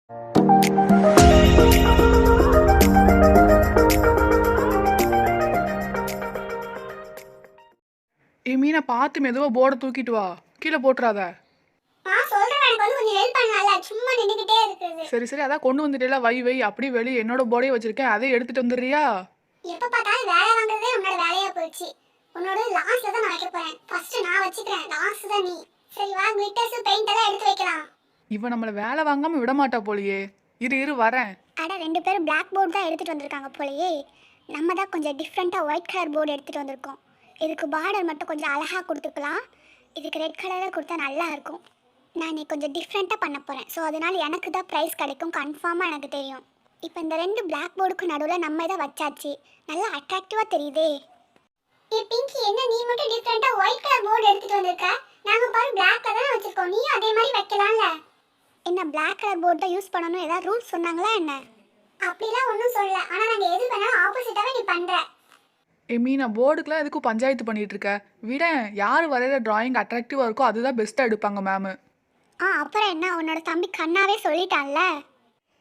மீனை பார்த்து மெதுவா போர்டை தூக்கிட்டு வா, கீழே போட்டுறாத. சரி சரி, அதான் கொண்டு வந்துட்டேல, வை வை. அப்படி வெளியே என்னோட போர்டையே வச்சிருக்கேன், அதை எடுத்துட்டு வந்துடுறியா? எப்ப பார்த்தாலும் வேலை வாங்குறதே உன்னோட வேலையா போயிடுச்சு. உன்னோட லாஸ்ட்ல தான் நான் வைக்க போறேன். ஃபர்ஸ்ட் நான் வச்சுக்கிறேன், லாஸ்ட் தான் நீ. சரி வா, கிளிட்டர்ஸ் பெயிண்ட் எல்லாம் எடுத்து வைக்கலாம். இவன் நம்மள வேலை வாங்காம விட மாட்டா போலியே. இரு இரு வரேன். அட ரெண்டு பேரும் பிளாக் போர்டு தான் எடுத்துட்டு வந்திருக்காங்க போலயே. நம்ம தான் கொஞ்சம் டிஃப்ரெண்டா ஒயிட் கலர் போர்டு எடுத்துட்டு வந்திருக்கோம். இதுக்கு பார்டர் மட்டும் கொஞ்சம் அழகா கொடுத்துக்கலாம். இதுக்கு ரெட் கலரா கொடுத்தா நல்லா இருக்கும். நான் கொஞ்சம் டிஃப்ரெண்டா பண்ண போறேன். ஸோ அதனால எனக்கு தான் ப்ரைஸ் கிடைக்கும் கன்ஃபார்மா எனக்கு தெரியும். இப்போ இந்த ரெண்டு பிளாக் போர்டுக்கு நடுவில் நம்ம இதை வச்சாச்சு. நல்லா அட்ராக்டிவா தெரியுதே. ஏ பிங்கி, என்ன நீ மட்டும் டிஃப்ரெண்டா ஒயிட் கலர் போர்டு எடுத்துட்டு வந்திருக்க? நாங்க பாரு பிளாக் கலர் தான் வச்சிருக்கோம், நீ அதே மாதிரி வைக்கலாம்ல. என்ன பிளாக் கலர் போர்டு தான் யூஸ் பண்ணனும் ஏதாவது ரூல்ஸ் சொன்னாங்களா என்ன? அப்படிலாம் ஒண்ணும் சொல்லல. ஆனா நாங்க எது பண்ணாலும் ஆப்போசிட்டாவே நீ பண்ற. மீனா, போர்டுக்குலாம் எதுக்கும் பஞ்சாயத்து பண்ணிட்டு இருக்க? விட, யார் வரைகிற டிராயிங் அட்ராக்டிவா இருக்கோ அதுதான் பெஸ்ட்டாக எடுப்பாங்க மேமு. அப்புறம் என்ன, உன்னோட தம்பி கண்ணாவே சொல்லிட்டான்ல.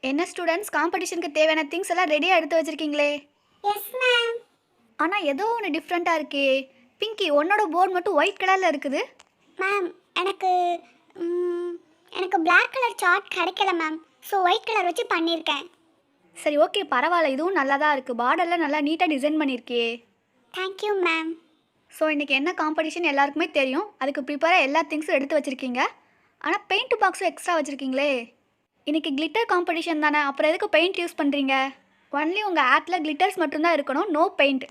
என்ன ஸ்டூடெண்ட்ஸ், காம்படிஷனுக்கு தேவையான திங்ஸ் எல்லாம் ரெடியாக எடுத்து வச்சிருக்கீங்களே? Yes ma'am. ஆனால் ஏதோ ஒன்று டிஃப்ரெண்ட்டாக இருக்கே. பிங்கி, உன்னோட போர்டு மட்டும் ஒயிட் கலரில் இருக்குது. மேம் எனக்கு பிளாக் கலர் சார்ட் கிடைக்கல மேம். ஸோ ஒயிட் கலர் வச்சு பண்ணியிருக்கேன். சரி ஓகே, பரவாயில்ல, இதுவும் நல்லா தான் இருக்குது. பார்டரில் நல்லா நீட்டாக டிசைன் பண்ணியிருக்கியே. Thank you ma'am. ஸோ இன்றைக்கி என்ன காம்படிஷன் எல்லாருக்குமே தெரியும். அதுக்கு ப்ரிப்பேராக எல்லா திங்ஸும் எடுத்து வச்சுருக்கீங்க. ஆனால் பெயிண்ட் பாக்ஸும் எக்ஸ்ட்ரா வச்சுருக்கீங்களே. இன்றைக்கி கிளிட்டர் காம்படிஷன் தானே, அப்புறம் எதுக்கு பெயிண்ட் யூஸ் பண்ணுறீங்க? ஒன்லி உங்கள் ஆட்டில் கிளிட்டர்ஸ் மட்டும்தான் இருக்கணும், நோ பெயிண்ட்.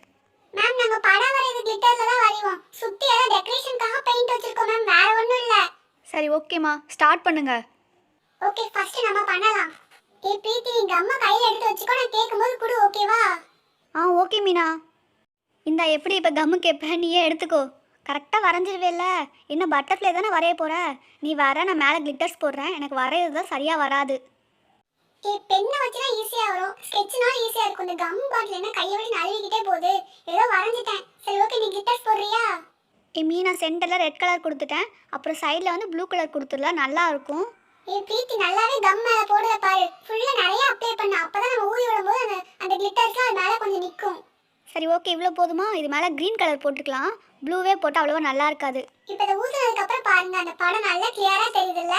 மேம் நாங்க படம் வரையறது கிளிட்டர்ல தான் வரைவோம். சுத்தி எல்லாம் டெக்கரேஷனுக்காக பெயிண்ட் வச்சிருக்கோம் மேம், வேற ஒண்ணும் இல்ல. சரி ஓகேம்மா, ஸ்டார்ட் பண்ணுங்க. ஓகே, ஃபர்ஸ்ட் நம்ம பண்ணலாம். ஏ பிரீத்தி, நீங்க அம்மா கையில எடுத்து வச்சுக்கோ, நான் கேக்கும்போது குடு, ஓகேவா? ஓகே மீனா. இந்த எப்படி இப்போ கம்மு கேட்ப, நீயே எடுத்துக்கோ. கரெக்டாக வரைஞ்சிருவேல. இன்னும் பட்டர்ஃப்ளை தானே வரைய போகிற. நீ வர, நான் மேலே கிளிட்டர்ஸ் போடுறேன். எனக்கு வரைகிறது தான் சரியாக வராது. ஏ பென்னை வச்சுனா ஈஸியா வரும், ஸ்கெட்ச்னால ஈஸியா இருக்கும். இந்த கம் பாட்டில் என்ன கையை விட்டு நழுவிக்கிட்டே போகுது. ஏதோ வரைஞ்சிட்டேன். சரி ஓகே, நீ கிளிட்டர்ஸ் போடுறியா? மீனா, சென்டரில் ரெட் கலர் கொடுத்துட்டேன். அப்புறம் சைடில் வந்து ப்ளூ கலர் கொடுத்துடலாம், நல்லா இருக்கும். ஏ பிரீத்தி, நல்லாவே கம் மேலே போடுற பாரு. ஃபுல்லாக நிறைய அப்ளை பண்ண, அப்பதான் நம்ம ஊறி விடும்போது அந்த கிளிட்டர்ஸ்லாம் அது மேலே கொஞ்சம் நிற்கும். சரி ஓகே, இவ்வளோ போதுமா? இது மேலே க்ரீன் கலர் போட்டுக்கலாம். ப்ளூவே போட்டால் அவ்வளோவா நல்லா இருக்காது. இப்போ இதை ஊற்றுனதுக்கு அப்புறம் பாருங்க, அந்த படம் நல்லா கிளியராக தெரியுதுல்ல?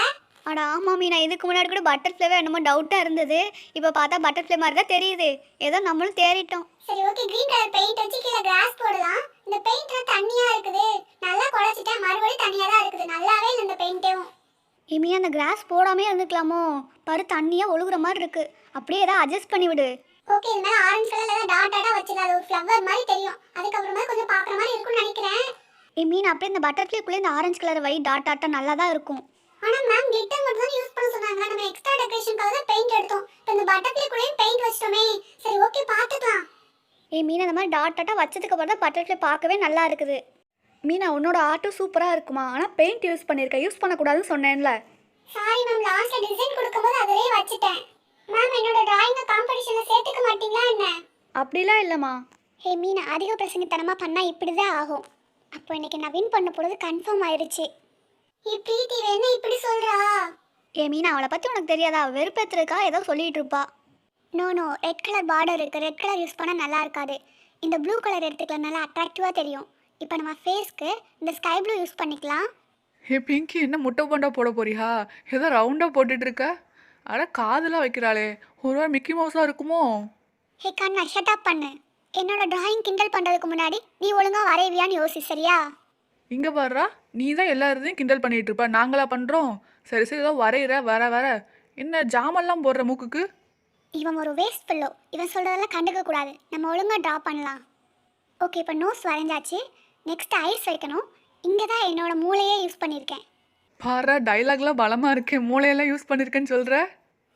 அட ஆமாம் மீனா, இதுக்கு முன்னாடி கூட பட்டர்ஃப்ளைவே என்னமோ டவுட்டாக இருந்தது. இப்போ பார்த்தா பட்டர்ஃப்ளை மாதிரி தான் தெரியுது. ஏதோ நம்மளும் தேறிட்டோம். சரி ஓகே, கிரீன் கலர் பெயிண்ட் வச்சு கீழே கிராஸ் போடலாம். இந்த பெயிண்ட்ல தண்ணியா இருக்குது, நல்லா குழச்சிட்டா மறுபடியும் தண்ணியா தான் இருக்குது. நல்லாவே இல்லை இந்த பெயிண்ட்டும். மீனா, அந்த கிராஸ் போடாமே இருந்துக்கலாமோ? பரு தண்ணியாக ஒழுகுற மாதிரி இருக்குது. அப்படியே ஏதாவது அட்ஜஸ்ட் பண்ணி விடு. ஓகே, இது மேலே ஆரஞ்சு கலர்ல ஏதாவது டாட்டாக வச்சுக்கலாம். அது ஒரு ஃப்ளவர் மாதிரி தெரியும். அதுக்கப்புறமா கொஞ்சம் பார்க்குற மாதிரி இருக்கும்னு நினைக்கிறேன். மீன், அப்படியே இந்த பட்டர்ஃப்ளைக்குள்ளே இந்த orange colour Y dot tata நல்லா தான் இருக்கும். ஆனால் மேம் கிளிட்டர் மட்டும் தான் யூஸ் பண்ண சொன்னாங்க. நம்ம எக்ஸ்ட்ரா டெக்கரேஷனுக்காக தான் பெயிண்ட் எடுத்தோம். இப்போ இந்த பட்டர்ஃப்ளைக்குள்ளேயும் பெயிண்ட் வச்சிட்டோமே. சரி ஓகே, பார்த்துக்கலாம். மீன், அந்த மாதிரி டாட் டாட்டா வச்சதுக்கு அப்புறம் தான் பட்டர்ஃப்ளை பார்க்கவே நல்லா இருக்குது. மீனா, உன்னோட ஆர்ட்டும் சூப்பராக இருக்குமா. ஆனால் பெயிண்ட் யூஸ் பண்ணியிருக்கேன், யூஸ் பண்ணக்கூடாதுன்னு சொன்னேன்ல. சாரி மேம், லாஸ்ட்டில் டிசைன் கொடுக்கும்போது அதிலே வச்சுட்டேன். மேம் என்னோட டிராயிங்கை காம்படிஷனில் சேர்த்துக்க மாட்டீங்களா என்ன? அப்படிலாம் இல்லைம்மா. ஹே மீனா, அதிக பிரசங்கத்தனமாக பண்ணால் இப்படி தான் ஆகும். அப்போ இன்னைக்கு நான் வின் பண்ண போகிறது கன்ஃபார்ம் ஆயிடுச்சு. பிரீத்தி என்ன இப்படி சொல்கிறா? மீனா, அவளை பற்றி உனக்கு தெரியாதா? வெறுப்பேற்றுருக்கா, ஏதோ சொல்லிகிட்டு இருப்பா. நோ ரெட் கலர் பார்டர் இருக்குது. ரெட் கலர் யூஸ் பண்ணால் நல்லா இருக்காது. இந்த ப்ளூ கலர் எடுத்துக்கலாம், நல்லா அட்ராக்டிவாக தெரியும். இப்போ நம்ம ஃபேஸ்க்கு இந்த ஸ்கை ப்ளூ யூஸ் பண்ணிக்கலாம். பிங்கி, என்ன முட்டை போண்டா போட போறியா? ஏதோ ரவுண்டாக போட்டுட்டு இருக்க. அட காதெல்லாம் வைக்கிறாளே, ஒரு வாரம் மிக்கி மவுஸாக இருக்குமோ? ஹே கண்ணா, ஷட் அப் பண்ணு. என்னோட டிராயிங் கிண்டல் பண்ணுறதுக்கு முன்னாடி நீ ஒழுங்காக வரைவியான்னு யோசி, சரியா? இங்கே பாடுறா, நீ தான் எல்லாத்தையும் கிண்டல் பண்ணிட்டு இருப்பா, நாங்களா பண்ணுறோம்? சரி சரி, ஏதோ வரைகிற வர என்ன ஜாமெல்லாம் போடுற மூக்குக்கு? இவன் ஒரு வேஸ்ட் பில்லோ. இவன் சொல்கிறதெல்லாம் கண்டுக்க கூடாது. நம்ம ஒழுங்காக ட்ரா பண்ணலாம். ஓகே, இப்போ நோஸ் வரைஞ்சாச்சு. நெக்ஸ்ட் ஐஸ் வைக்கணும். இங்கே தான் என்னோட மூளையே யூஸ் பண்ணியிருக்கேன். பாரு, டைலாக்லாம் பலமாக இருக்கேன், மூளையெல்லாம் யூஸ் பண்ணியிருக்கேன்னு சொல்கிற.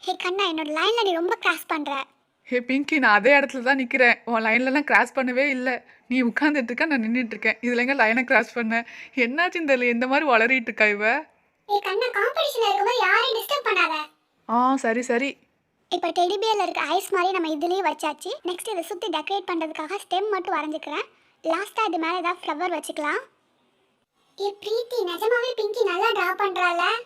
ஹே கண்ணா, என்னோட லைனில் நீ ரொம்ப கிராஸ் பண்ணுற. பிங்கி, நான் அதே இடத்துல தான் நிற்கிறேன். உன் லைன்லலாம் கிராஸ் பண்ணவே இல்லை. நீ உட்காந்துட்டு இருக்க, நான் நின்றுட்டு இருக்கேன். இதில் எங்கே லைனை கிராஸ் பண்ண? என்னாச்சுன்னு தெரியல, எந்த மாதிரி வளரிட்டு இருக்கா இவ? ஹே கண்ணா, காம்படிஷனில் இருக்கும்போது யாரையும் டிஸ்டர்ப் பண்ணாத. சரி சரி. இப்போ டெடிபியரில் இருக்க ஐஸ் மாதிரி நம்ம இதுலேயே வச்சாச்சு. நெக்ஸ்ட் இதை சுற்றி டெக்கரேட் பண்ணுறதுக்காக ஸ்டெம் மட்டும் வரைஞ்சிக்கிறேன். லாஸ்ட்டாக இது மேலே ஏதாவது ஃப்ளவர் வச்சுக்கலாம். பிரீத்தி, நிஜமாவே பிங்கி நல்லா ட்ரா பண்ணுறாள்.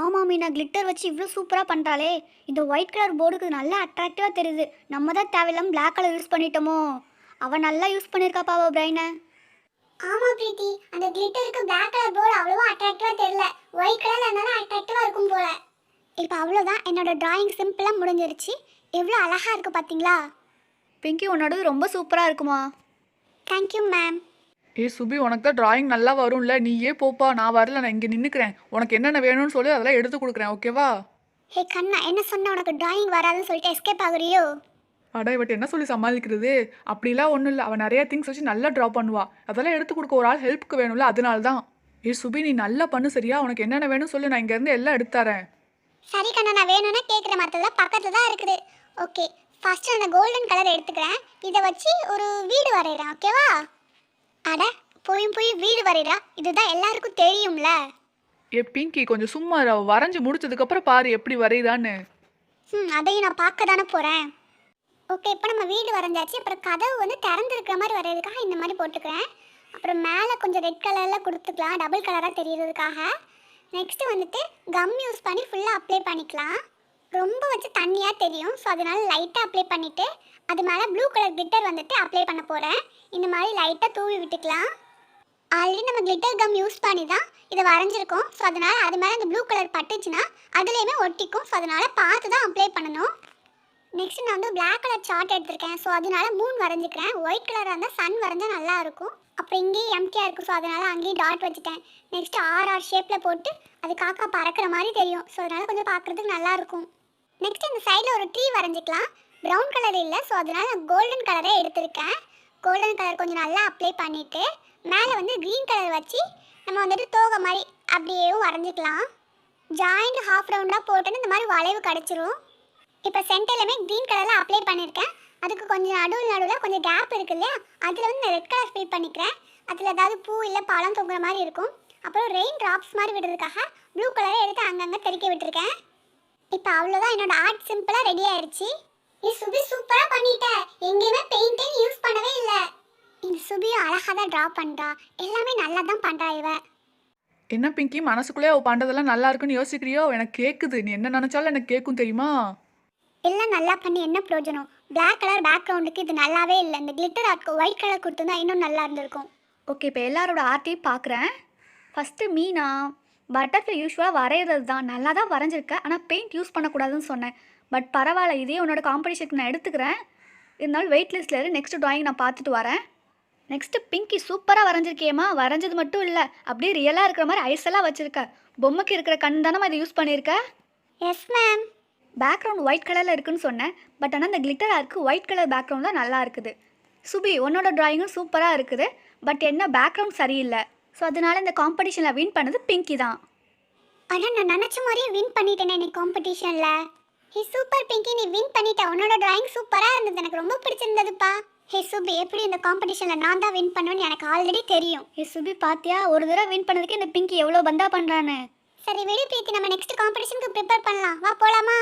ஆமாம் மீனா, கிளிட்டர் வச்சு இவ்வளோ சூப்பராக பண்ணுறாளே. இந்த ஒயிட் கலர் போர்டுக்கு நல்லா அட்ராக்டிவாக தெரியுது. நம்ம தான் தேவையில்லாமல் பிளாக் கலர் யூஸ் பண்ணிட்டோமோ. அவள் நல்லா யூஸ் பண்ணியிருக்காப்பா அவள் பிரைனை. ஆமாம் பிரீத்தி, அந்த கிளிட்டருக்கு பிளாக் கலர் போர்டு அவ்வளோவா அட்ராக்டிவாக தெரியல. ஒயிட் கலரில் இருந்தாலும் அட்ராக்டிவாக இருக்கும் போல. இப்போ அவ்வளோதான், என்னோட டிராயிங் சிம்பிளாக முடிஞ்சிருச்சு. எவ்வளோ அழகாக இருக்குது பார்த்தீங்களா? பிங்கி உன்னோடது ரொம்ப சூப்பராக இருக்குமா? Thank you ma'am. சுபி, உனக்கு தான் டிராயிங் நல்லா வரும்ல, நீயே போப்பா, நான் வரல, நான் இங்கே நின்றுக்கிறேன். உனக்கு என்னென்ன வேணும்னு சொல்லி அதெல்லாம் எடுத்து கொடுக்குறேன், ஓகேவா? ஹே கண்ணா, என்ன சொன்ன உனக்கு டிராயிங் வராதுன்னு சொல்லிட்டு எஸ்கேப் ஆகுறியோ? அட இவட்ட என்ன சொல்லி சமாளிக்கிறது? அப்படிலாம் ஒன்றும் இல்லை, அவன் நிறைய திங்ஸ் வச்சு நல்லா ட்ரா பண்ணுவா. அதெல்லாம் எடுத்து கொடுக்க ஒரு ஆள் ஹெல்ப்புக்கு வேணும்ல, அதனால தான். சுபி, நீ நல்லா பண்ணு சரியா? உனக்கு என்னென்ன வேணும்னு சொல்லி நான் இங்கேருந்து எல்லாம் எடுத்து தரேன். சரி கண்ணா, நான் வேணும்னா கேட்குறேன். மற்றதெல்லாம் பக்கத்தில் தான் இருக்குது. ஓகே, ஃபஸ்ட்டு அந்த கோல்டன் கலர் எடுத்துக்கிறேன். இதை வச்சு ஒரு வீடு வரைகிறேன், ஓகேவா? அட போய் வீடு வரைகிறா, இதுதான் எல்லாருக்கும் தெரியும்ல. பிங்கி, கொஞ்சம் சும்மா இரு. அவ வரைஞ்சி முடிச்சதுக்கப்புறம் பாரு எப்படி வரைகிறான்னு. அதையும் நான் பார்க்க தானே போகிறேன். ஓகே, இப்போ நம்ம வீடு வரைஞ்சாச்சு. அப்புறம் கதவு வந்து திறந்துருக்கிற மாதிரி வரைகிறதுக்காக இந்த மாதிரி போட்டுக்கிறேன். அப்புறம் மேலே கொஞ்சம் ரெட் கலரில் கொடுத்துக்கலாம், டபுள் கலராக தெரியறதுக்காக. நெக்ஸ்ட்டு வந்துட்டு கம் யூஸ் பண்ணி ஃபுல்லாக அப்ளை பண்ணிக்கலாம். ரொம்ப வச்சு தண்ணியாக தெரியும், ஸோ அதனால லைட்டாக அப்ளை பண்ணிவிட்டு அது மேலே ப்ளூ கலர் கிளிட்டர் வந்துட்டு அப்ளை பண்ண போகிறேன். இந்த மாதிரி லைட்டாக தூவி விட்டுக்கலாம். ஆல்ரெடி நம்ம கிளிட்டர் கம் யூஸ் பண்ணி தான் இதை வரைஞ்சிருக்கோம், ஸோ அதனால் அது மேலே அந்த ப்ளூ கலர் பட்டுச்சுன்னா அதுலேயுமே ஒட்டிக்கும், ஸோ அதனால் பார்த்து தான் அப்ளை பண்ணணும். நெக்ஸ்ட் நான் வந்து பிளாக் கலர் சார்ட் எடுத்திருக்கேன், ஸோ அதனால மூன் வரைஞ்சிக்கிறேன். ஒயிட் கலராக இருந்தால் சன் வரைஞ்சால் நல்லாயிருக்கும். அப்புறம் இங்கேயும் எம்டியாக இருக்கும், ஸோ அதனால் அங்கேயும் டாட் வச்சுட்டேன். நெக்ஸ்ட் ஆர்ஆர் ஷேப்பில் போட்டு அது காக்கா பறக்கிற மாதிரி தெரியும், ஸோ அதனால் கொஞ்சம் பார்க்குறதுக்கு நல்லாயிருக்கும். நெக்ஸ்ட் இந்த சைடில் ஒரு ட்ரீ வரைஞ்சிக்கலாம். ப்ரௌன் கலர் இல்லை, ஸோ அதனால் நான் கோல்டன் கலரே எடுத்திருக்கேன். கோல்டன் கலர் கொஞ்சம் நல்லா அப்ளை பண்ணிவிட்டு மேலே வந்து க்ரீன் கலர் வச்சு நம்ம வந்துட்டு தோகை மாதிரி அப்படியேவும் வரைஞ்சிக்கலாம். ஜாயிண்ட் ஹாஃப் ரவுண்டாக போட்டோன்னு இந்த மாதிரி வளைவு கிடச்சிரும். இப்போ சென்டர்லையுமே க்ரீன் கலரில் அப்ளை பண்ணியிருக்கேன். அதுக்கு கொஞ்சம் நடுவில் கொஞ்சம் கேப் இருக்குது இல்லையா, அதில் வந்து நான் ரெட் கலர் ஃபில் பண்ணிக்கிறேன். அதில் ஏதாவது பூ இல்லை பழம் தொங்குற மாதிரி இருக்கும். அப்புறம் ரெயின் ட்ராப்ஸ் மாதிரி விடுறதுக்காக ப்ளூ கலரை எடுத்து அங்கங்கே தெறிக்க விட்டுருக்கேன். இப்போ அவ்வளோதான், என்னோட ஆர்ட் சிம்பிளாக ரெடி ஆயிடுச்சு. சுபி சூப்பராக பண்ணிட்ட, எங்கேயுமே பெயிண்டே யூஸ் பண்ணவே இல்லை. இந்த சுபியும் அழகாக தான் ட்ரா பண்ணுறா, எல்லாமே நல்லா தான் பண்ணுறா இவ. என்ன பிங்கி, மனசுக்குள்ளே அவள் பண்ணுறதெல்லாம் நல்லா இருக்குன்னு யோசிக்கிறியோ? எனக்கு கேட்குது, நீ என்ன நினச்சாலும் எனக்கு கேட்கும் தெரியுமா? எல்லாம் நல்லா பண்ணி என்ன பிரயோஜனம்? பிளாக் கலர் பேக்ரவுண்டுக்கு இது நல்லாவே இல்லை. இந்த கிளிட்டர் ஆர்ட்க்கு ஒயிட் கலர் கொடுத்துருந்தா இன்னும் நல்லா இருந்திருக்கும். ஓகே, இப்போ எல்லாரோட ஆர்ட்டையும் பார்க்குறேன். ஃபஸ்ட்டு மீனா, பட்டர்ஃப்ளை யூஸ்வலாக வரைகிறது தான் நல்லா தான் வரைஞ்சிருக்கேன், ஆனால் பெயிண்ட் யூஸ் பண்ணக்கூடாதுன்னு சொன்னேன். பட் பரவாயில்ல, இதே உன்னோட காம்படிஷனுக்கு நான் எடுத்துக்கிறேன். இருந்தாலும் வெயிட் லிஸ்ட்டில் இருந்து நெக்ஸ்ட் ட்ராயிங் நான் பார்த்துட்டு வரேன். நெக்ஸ்ட்டு பிங்கி, சூப்பராக வரைஞ்சிருக்கேம்மா. வரைஞ்சது மட்டும் இல்லை, அப்படியே ரியலாக இருக்கிற மாதிரி ஐஸ் எல்லாம் வச்சுருக்க. பொம்மைக்கு இருக்கிற கண் தானே இதை யூஸ் பண்ணியிருக்கேன். Yes ma'am. பேக்ரவுண்ட் ஒயிட் கலரில் இருக்குன்னு சொன்னேன், பட் ஆனால் இந்த கிளிட்டர் ஆர்க்கு ஒயிட் கலர் பேக்ரவுண்ட் தான் நல்லா இருக்குது. சுபி, உன்னோட ட்ராயிங்கும் சூப்பராக இருக்குது, பட் என்ன பேக்ரவுண்ட் சரியில்லை. ஸோ அதனால் இந்த காம்படிஷனில் வின் பண்ணது பிங்கி தான். ஆனால் நான் நினச்ச மாதிரியே வின் பண்ணிட்டேனே நீ காம்படிஷனில். ஹே சூப்பர் பிங்கி, நீ வின் பண்ணிட்ட. உன்னோட டிராயிங் சூப்பராக இருந்தது, எனக்கு ரொம்ப பிடிச்சிருந்ததுப்பா. ஹே சுபி, எப்படி இந்த காம்படிஷனில் நான் தான் வின் பண்ணுவேன்னு எனக்கு ஆல்ரெடி தெரியும். ஹே சுபி, பாத்தியா ஒரு தடவை வின் பண்ணதுக்கு இந்த பிங்கி எவ்வளோ பந்தா பண்ணுறான்னு. சரி விடு பிரீத்தி, நம்ம நெக்ஸ்ட் காம்படிஷனுக்கு ப்ரிப்பேர் பண்ணலாம். வா போகலாமா?